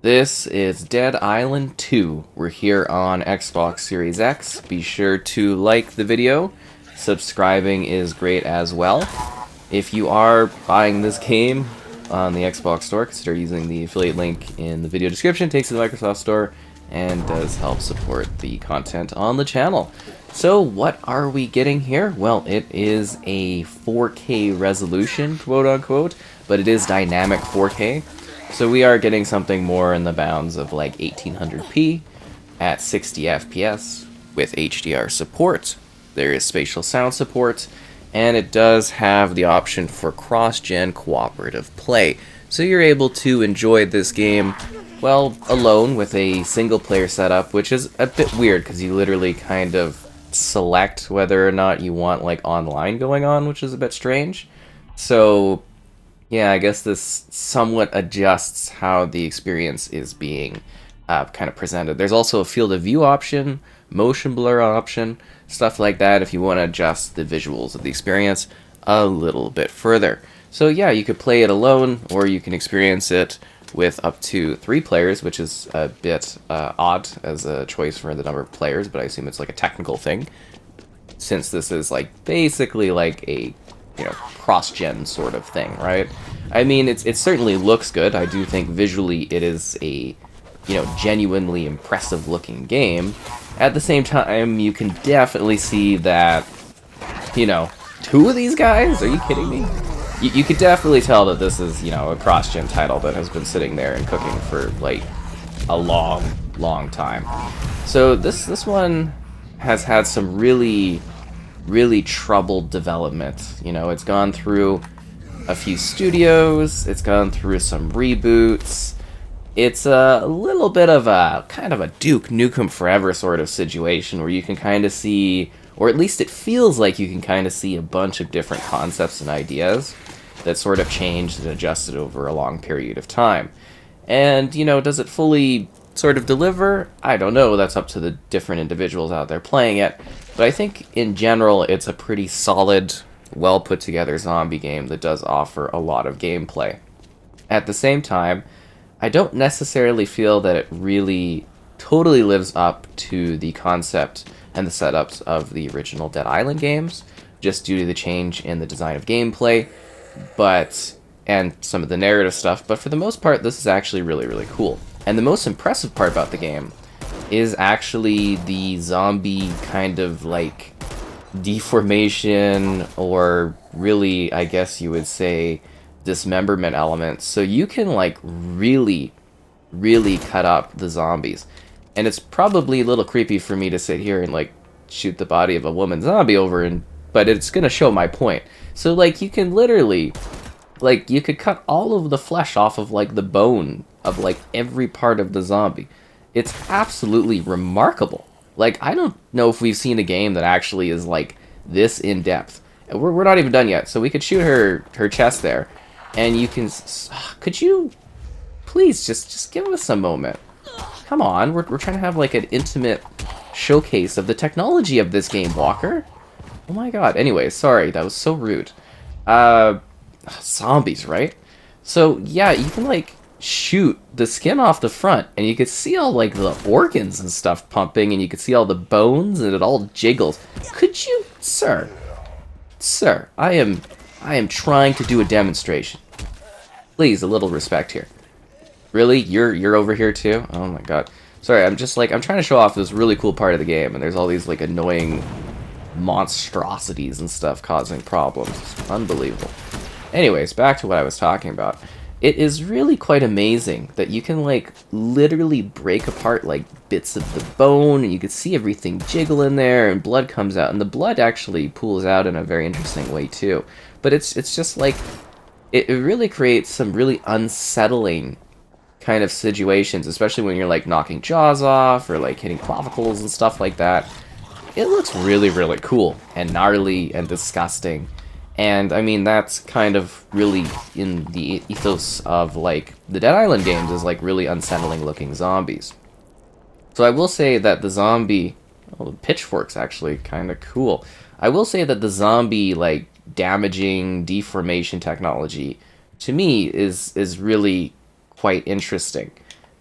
This is Dead Island 2. We're here on Xbox Series X. Be sure to like the video. Subscribing is great as well. If you are buying this game on the Xbox Store, consider using the affiliate link in the video description. It takes you to the Microsoft Store and does help support the content on the channel. So what are we getting here? Well, it is a 4K resolution, quote unquote, but it is dynamic 4K. So we are getting something more in the bounds of like 1800p at 60 FPS with HDR support. There is spatial sound support, and it does have the option for cross-gen cooperative play. So you're able to enjoy this game, well, alone with a single-player setup, which is a bit weird because you literally kind of select whether or not you want like online going on, which is a bit strange. So yeah, I guess this somewhat adjusts how the experience is being kind of presented. There's also a field of view option, motion blur option, stuff like that if you want to adjust the visuals of the experience a little bit further. So yeah, you could play it alone, or you can experience it with up to 3 players, which is a bit odd as a choice for the number of players, but I assume it's like a technical thing, since this is like basically like a cross-gen sort of thing, right? I mean, it certainly looks good. I do think visually it is a, genuinely impressive looking game. At the same time, you can definitely see that, 2 of these guys? Are you kidding me? You could definitely tell that this is, a cross-gen title that has been sitting there and cooking for, like, a long, long time. So this one has had some really troubled development. It's gone through a few studios, it's gone through some reboots. It's a little bit of a kind of a Duke Nukem Forever sort of situation where you can kind of see, or at least it feels like you can kind of see a bunch of different concepts and ideas that sort of changed and adjusted over a long period of time. And, does it fully sort of deliver? I don't know, that's up to the different individuals out there playing it. But I think, in general, it's a pretty solid, well-put-together zombie game that does offer a lot of gameplay. At the same time, I don't necessarily feel that it really totally lives up to the concept and the setups of the original Dead Island games, just due to the change in the design of gameplay, and some of the narrative stuff, but for the most part, this is actually really cool. And the most impressive part about the game is actually the zombie kind of like deformation, or really, I guess you would say, dismemberment elements. So you can like really cut up the zombies. And it's probably a little creepy for me to sit here and like shoot the body of a woman zombie over, but it's gonna show my point. So like you can literally, like, you could cut all of the flesh off of like the bone of like every part of the zombie. It's absolutely remarkable. Like, I don't know if we've seen a game that actually is like this in depth. And we're not even done yet, so we could shoot her chest there, and you can. Could you please just give us a moment? Come on, we're trying to have like an intimate showcase of the technology of this game, Walker. Oh my god. Anyway, sorry, that was so rude. Zombies, right? So yeah, you can like shoot the skin off the front, and you could see all like the organs and stuff pumping, and you could see all the bones, and it all jiggles. Could you, sir, I am trying to do a demonstration. Please, a little respect here. Really? You're over here too? Oh my god. Sorry, I'm trying to show off this really cool part of the game, and there's all these like annoying monstrosities and stuff causing problems. It's unbelievable. Anyways, back to what I was talking about. It is really quite amazing that you can like literally break apart like bits of the bone, and you can see everything jiggle in there, and blood comes out, and the blood actually pools out in a very interesting way too. But it's just like it really creates some really unsettling kind of situations, especially when you're like knocking jaws off or like hitting clavicles and stuff like that. It looks really cool and gnarly and disgusting. And I mean, that's kind of really in the ethos of like the Dead Island games, is like really unsettling looking zombies. So I will say that the zombie, oh, the pitchfork's actually kind of cool. I will say that the zombie like damaging deformation technology to me is really quite interesting.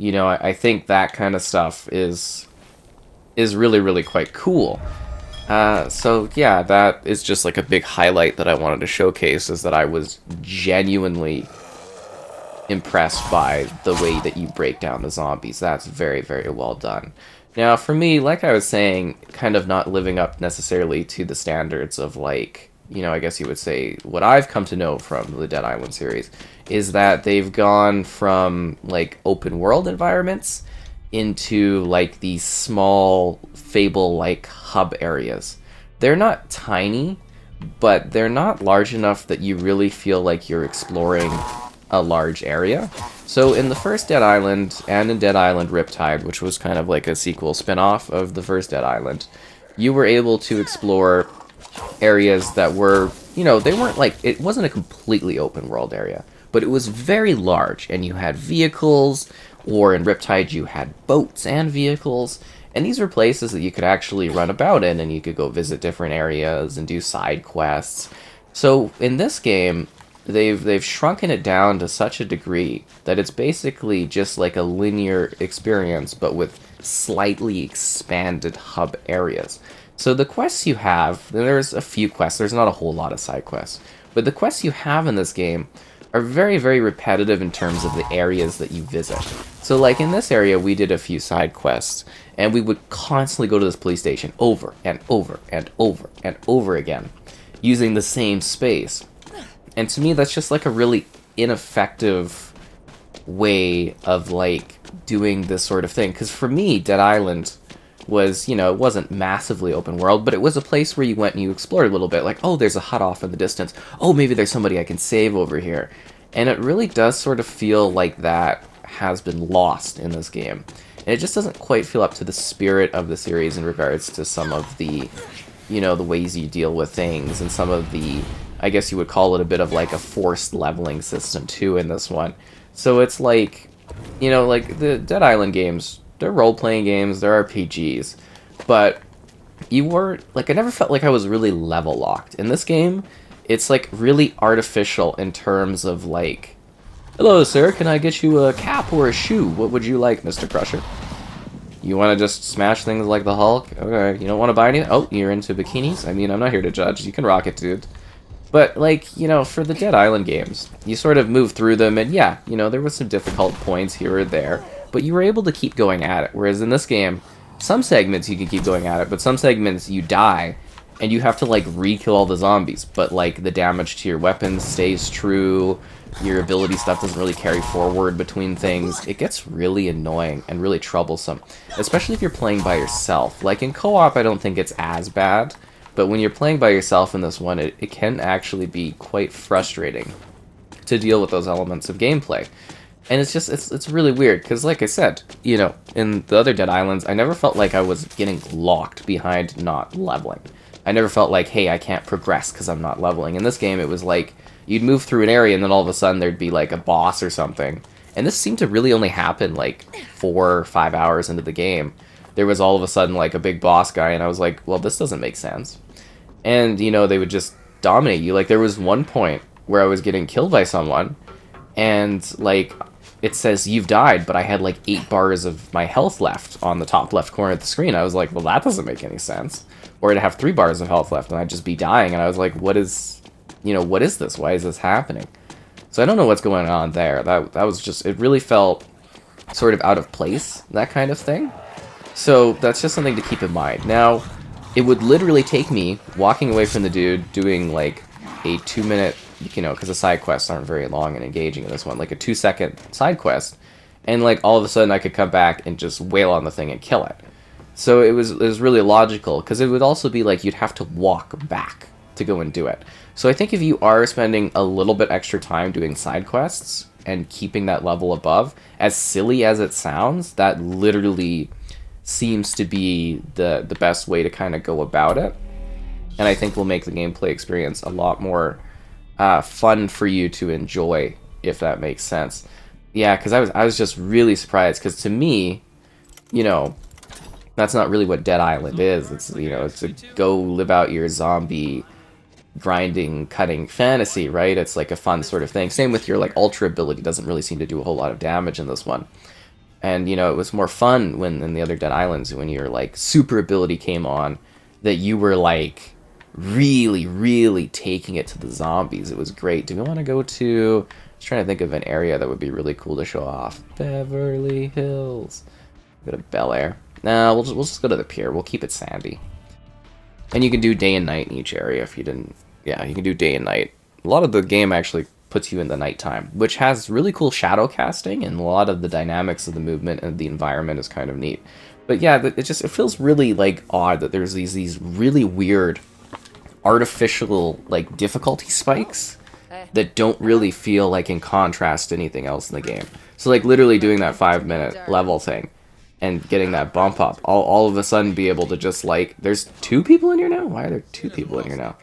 You know, I think that kind of stuff is really, really quite cool. So yeah, that is just like a big highlight that I wanted to showcase, is that I was genuinely impressed by the way that you break down the zombies. That's very, very well done. Now, for me, like I was saying, kind of not living up necessarily to the standards of, like, you know, I guess you would say what I've come to know from the Dead Island series is that they've gone from, like, open world environments into, like, these small Fable-like hub areas. They're not tiny, but they're not large enough that you really feel like you're exploring a large area. So in the first Dead Island, and in Dead Island Riptide, which was kind of like a sequel spin-off of the first Dead Island, you were able to explore areas that were, you know, they weren't like, it wasn't a completely open world area, but it was very large, and you had vehicles, or in Riptide you had boats and vehicles, and these were places that you could actually run about in, and you could go visit different areas and do side quests. So in this game, they've shrunken it down to such a degree that it's basically just like a linear experience, but with slightly expanded hub areas. So the quests you have, there's a few quests, there's not a whole lot of side quests, but the quests you have in this game are very, very repetitive in terms of the areas that you visit. So like in this area, we did a few side quests, and we would constantly go to this police station over and over and over and over again, using the same space. And to me, that's just like a really ineffective way of, like, doing this sort of thing. Because for me, Dead Island was, you know, it wasn't massively open world, but it was a place where you went and you explored a little bit. Like, oh, there's a hut off in the distance. Oh, maybe there's somebody I can save over here. And it really does sort of feel like that has been lost in this game. And it just doesn't quite feel up to the spirit of the series in regards to some of the, you know, the ways you deal with things, and some of the, I guess you would call it a bit of like a forced leveling system too in this one. So it's like, you know, like the Dead Island games, they're role-playing games, they're RPGs, but you were, like, I never felt like I was really level locked. In this game, it's like really artificial in terms of like, hello sir, can I get you a cap or a shoe? What would you like, Mr. Crusher? You want to just smash things like the Hulk? Okay, you don't want to buy anything? Oh, you're into bikinis? I mean, I'm not here to judge. You can rock it, dude. But, like, you know, for the Dead Island games, you sort of move through them, and yeah, you know, there was some difficult points here or there, but you were able to keep going at it. Whereas in this game, some segments you can keep going at it, but some segments you die, and you have to, like, re-kill all the zombies. But, like, the damage to your weapons stays true, your ability stuff doesn't really carry forward between things. It gets really annoying and really troublesome, especially if you're playing by yourself. Like, in co-op, I don't think it's as bad, but when you're playing by yourself in this one, it can actually be quite frustrating to deal with those elements of gameplay. And it's just, it's really weird, because like I said, you know, in the other Dead Islands, I never felt like I was getting locked behind not leveling. I never felt like, hey, I can't progress because I'm not leveling. In this game, it was like, you'd move through an area and then all of a sudden there'd be like a boss or something. And this seemed to really only happen like 4 or 5 hours into the game. There was all of a sudden like a big boss guy, and I was like, well, this doesn't make sense. And, you know, they would just dominate you. Like, there was one point where I was getting killed by someone, and, like, it says, you've died, but I had, like, 8 bars of my health left on the top left corner of the screen. I was like, well, that doesn't make any sense. Or to have 3 bars of health left, and I'd just be dying, and I was like, what is, you know, what is this? Why is this happening? So I don't know what's going on there. That was just, it really felt sort of out of place, that kind of thing. So that's just something to keep in mind. Now, it would literally take me walking away from the dude, doing like a 2-minute, you know, because the side quests aren't very long and engaging in this one, like a 2-second side quest, and like all of a sudden I could come back and just wail on the thing and kill it. So it was really logical, because it would also be like you'd have to walk back to go and do it. So I think if you are spending a little bit extra time doing side quests and keeping that level above, as silly as it sounds, that literally seems to be the best way to kind of go about it, and I think will make the gameplay experience a lot more fun for you to enjoy, if that makes sense. Yeah, because I was just really surprised, because to me, you know, that's not really what Dead Island is. It's, you know, it's a go live out your zombie grinding, cutting fantasy, right? It's like a fun sort of thing. Same with your like ultra ability, doesn't really seem to do a whole lot of damage in this one. And, you know, it was more fun when in the other Dead Islands, when your, like, super ability came on, that you were, like, really, really taking it to the zombies. It was great. Do we want to go to... I was trying to think of an area that would be really cool to show off. Beverly Hills. Go to Bel Air. Nah, we'll just go to the pier. We'll keep it sandy. And you can do day and night in each area if you didn't... Yeah, you can do day and night. A lot of the game actually puts you in the nighttime, which has really cool shadow casting, and a lot of the dynamics of the movement and the environment is kind of neat. But yeah, it feels really, like, odd that there's these really weird artificial, like, difficulty spikes that don't really feel like in contrast to anything else in the game. So, like, literally doing that 5-minute level thing and getting that bump up, all of a sudden be able to just, like, there's 2 people in here now? Why are there 2 people in here now?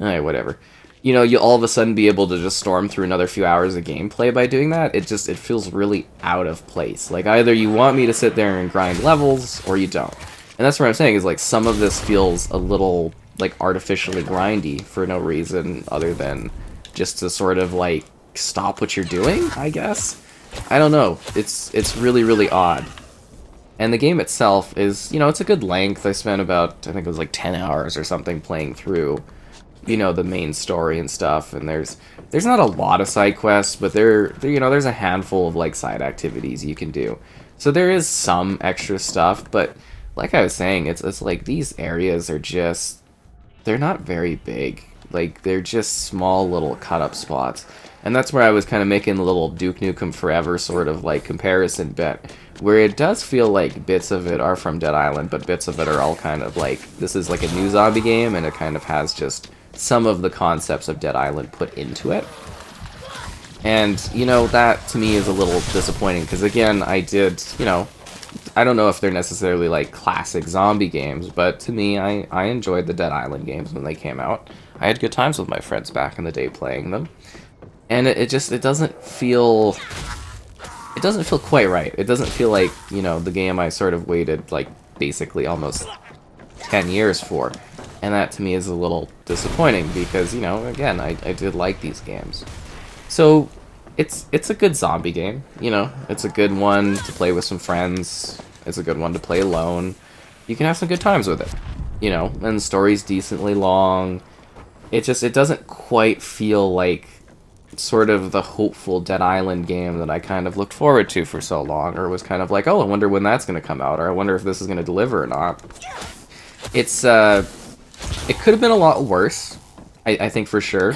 Alright, whatever. You know, you all of a sudden be able to just storm through another few hours of gameplay by doing that. It feels really out of place. Like, either you want me to sit there and grind levels, or you don't. And that's what I'm saying, is, like, some of this feels a little, like, artificially grindy for no reason other than just to sort of, like, stop what you're doing, I guess? I don't know. It's really, really odd. And the game itself is, you know, it's a good length. I spent about, I think it was like 10 hours or something playing through, you know, the main story and stuff, and there's not a lot of side quests, but you know, there's a handful of, like, side activities you can do. So there is some extra stuff, but like I was saying, it's like these areas are just, they're not very big. Like, they're just small little cut-up spots. And that's where I was kind of making a little Duke Nukem Forever sort of, like, comparison bit, where it does feel like bits of it are from Dead Island, but bits of it are all kind of like, this is like a new zombie game, and it kind of has just some of the concepts of Dead Island put into it. And, you know, that to me is a little disappointing, because again, I did, you know, I don't know if they're necessarily like classic zombie games, but to me, I enjoyed the Dead Island games when they came out. I had good times with my friends back in the day playing them. And it doesn't feel quite right. It doesn't feel like, you know, the game I sort of waited, like, basically almost 10 years for. And that to me is a little disappointing because, you know, again, I did like these games. So it's a good zombie game, you know. It's a good one to play with some friends. It's a good one to play alone. You can have some good times with it, you know. And the story's decently long. It doesn't quite feel like sort of the hopeful Dead Island game that I kind of looked forward to for so long, or was kind of like, oh, I wonder when that's going to come out, or I wonder if this is going to deliver or not. It could have been a lot worse, I think, for sure.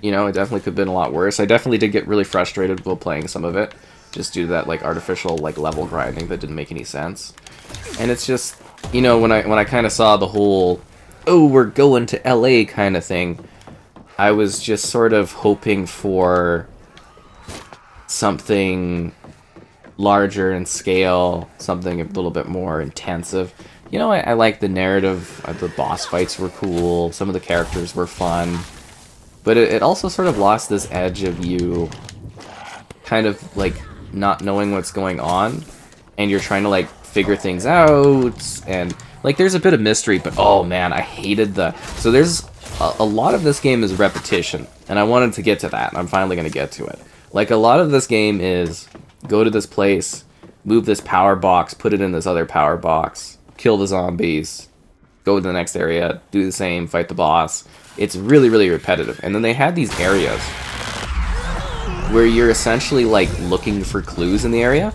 You know, it definitely could have been a lot worse. I definitely did get really frustrated while playing some of it, just due to that, like, artificial, like, level grinding that didn't make any sense. And it's just, you know, when I kind of saw the whole, oh, we're going to LA kind of thing, I was just sort of hoping for something larger in scale, something a little bit more intensive. You know, I like the narrative, the boss fights were cool, some of the characters were fun, but it also sort of lost this edge of you kind of, like, not knowing what's going on, and you're trying to, like, figure things out, and, like, there's a bit of mystery, but, oh man, I hated so there's a lot of this game is repetition, and I wanted to get to that, and I'm finally going to get to it. Like, a lot of this game is go to this place, move this power box, put it in this other power box, kill the zombies, go to the next area, do the same, fight the boss. It's really, really repetitive. And then they had these areas where you're essentially, like, looking for clues in the area.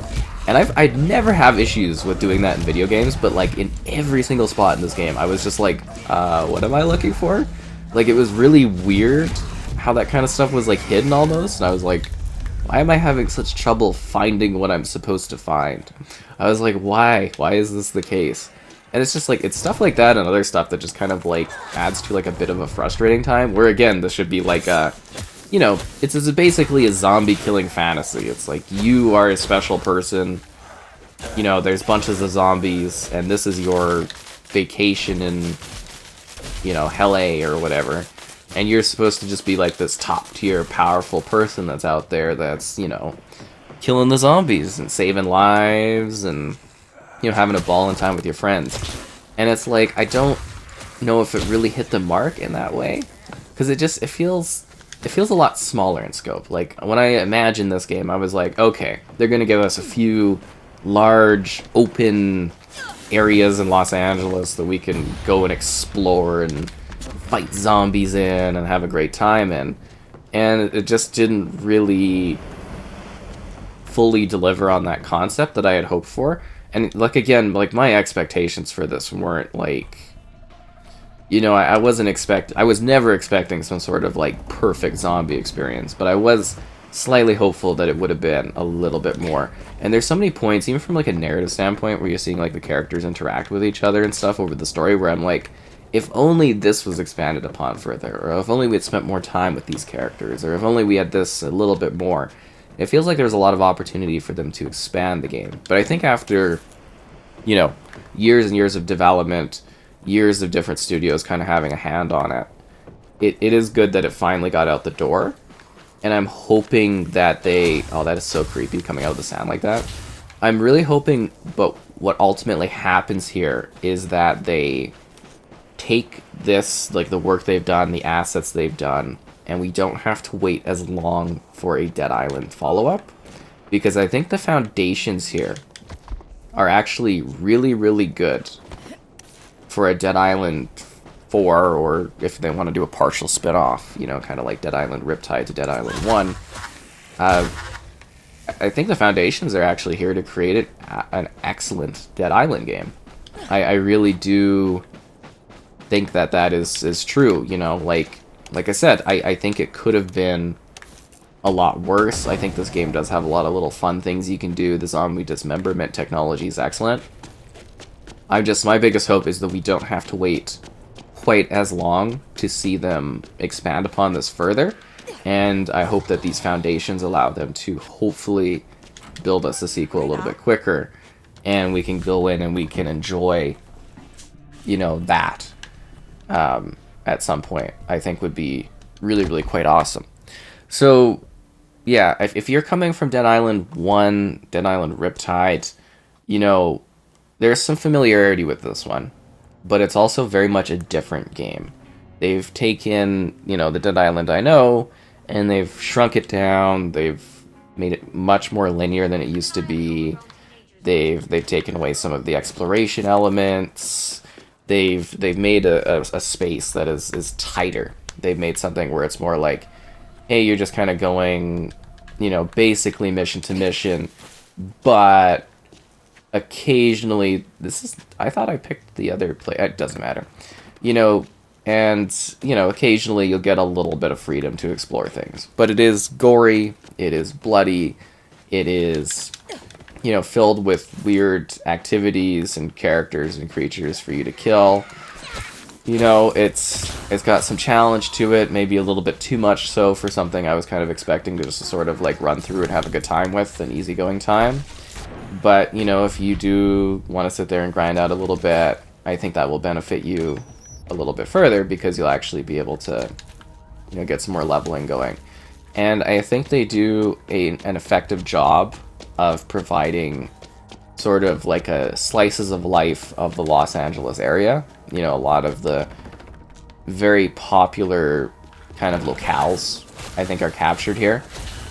And I'd never have issues with doing that in video games, but, like, in every single spot in this game, I was just like, what am I looking for? Like, it was really weird how that kind of stuff was, like, hidden almost, and I was like, why am I having such trouble finding what I'm supposed to find? I was like, why? Why is this the case? And it's just, like, it's stuff like that and other stuff that just kind of, like, adds to, like, a bit of a frustrating time, where, again, this should be, like, a, you know, it's basically a zombie-killing fantasy. It's like, you are a special person, you know, there's bunches of zombies, and this is your vacation in, you know, LA or whatever, and you're supposed to just be like this top-tier powerful person that's out there that's, you know, killing the zombies and saving lives and, you know, having a ball and time with your friends. And it's like, I don't know if it really hit the mark in that way, because it feels it feels a lot smaller in scope. Like, when I imagined this game, I was like, okay, they're going to give us a few large, open areas in Los Angeles that we can go and explore and fight zombies in and have a great time in. And it just didn't really fully deliver on that concept that I had hoped for. And, like, again, like, my expectations for this weren't, like... You know, I was never expecting some sort of, like, perfect zombie experience, but I was slightly hopeful that it would have been a little bit more. And there's so many points, even from, like, a narrative standpoint, where you're seeing, like, the characters interact with each other and stuff over the story, where I'm like, if only this was expanded upon further, or if only we had spent more time with these characters, or if only we had this a little bit more. It feels like there's a lot of opportunity for them to expand the game. But I think after, you know, years and years of development, years of different studios kind of having a hand on it, it is good that it finally got out the door. And I'm hoping that they... Oh, that is so creepy, coming out of the sand like that. I'm really hoping, but what ultimately happens here is that they take this, like, the work they've done, the assets they've done, and we don't have to wait as long for a Dead Island follow-up. Because I think the foundations here are actually really, really good for a Dead Island 4, or if they want to do a partial spin-off, you know, kind of like Dead Island Riptide to Dead Island 1. I think the foundations are actually here to create an excellent Dead Island game. I really do think that that is true, you know, like I said, I think it could have been a lot worse. I think this game does have a lot of little fun things you can do. The zombie dismemberment technology is excellent. My biggest hope is that we don't have to wait quite as long to see them expand upon this further, and I hope that these foundations allow them to hopefully build us a sequel a little bit quicker, and we can go in and we can enjoy, you know, that at some point. I think would be really, really quite awesome. So, yeah, if you're coming from Dead Island 1, Dead Island Riptide, you know, there's some familiarity with this one, but it's also very much a different game. They've taken, you know, the Dead Island I know, and they've shrunk it down. They've made it much more linear than it used to be. They've taken away some of the exploration elements. They've made a space that is tighter. They've made something where it's more like, hey, you're just kind of going, you know, basically mission to mission, but occasionally, I thought I picked the other play, it doesn't matter, you know, and, you know, occasionally you'll get a little bit of freedom to explore things, but it is gory, it is bloody, it is, you know, filled with weird activities and characters and creatures for you to kill. You know, it's got some challenge to it, maybe a little bit too much so for something I was kind of expecting to just sort of like run through and have a good time with, an easygoing time. But, you know, if you do want to sit there and grind out a little bit, I think that will benefit you a little bit further, because you'll actually be able to, you know, get some more leveling going. And I think they do an effective job of providing sort of like a slices of life of the Los Angeles area. You know, a lot of the very popular kind of locales, I think, are captured here.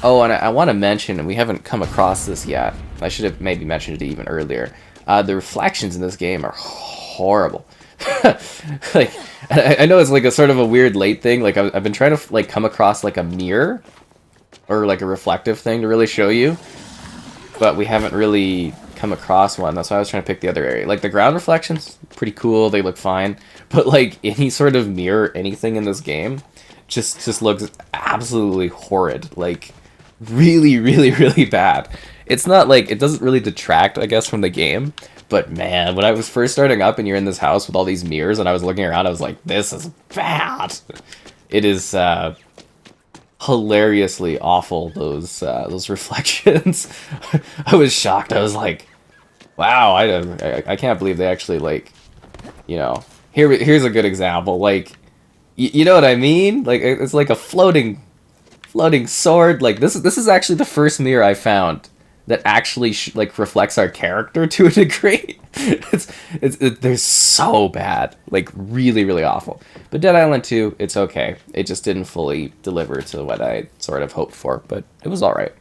Oh, and I want to mention, and we haven't come across this yet, I should have maybe mentioned it even earlier, the reflections in this game are horrible. Like, I know it's like a sort of a weird late thing, like I've been trying to like come across like a mirror, or like a reflective thing to really show you, but we haven't really come across one. That's why I was trying to pick the other area. Like, the ground reflections, pretty cool, they look fine, but like any sort of mirror, anything in this game, just looks absolutely horrid. Like, really, really, really bad. It's not like, it doesn't really detract, I guess, from the game, but man, when I was first starting up and you're in this house with all these mirrors and I was looking around, I was like, this is bad. It is hilariously awful, those reflections. I was shocked. I was like, wow, I can't believe they actually, like, you know, here's a good example. Like, you know what I mean? Like, it's like a floating sword. Like, this is actually the first mirror I found that actually like reflects our character to a degree. They're so bad, like really really awful. But Dead Island 2, it's okay. It just didn't fully deliver to what I sort of hoped for, but it was all right.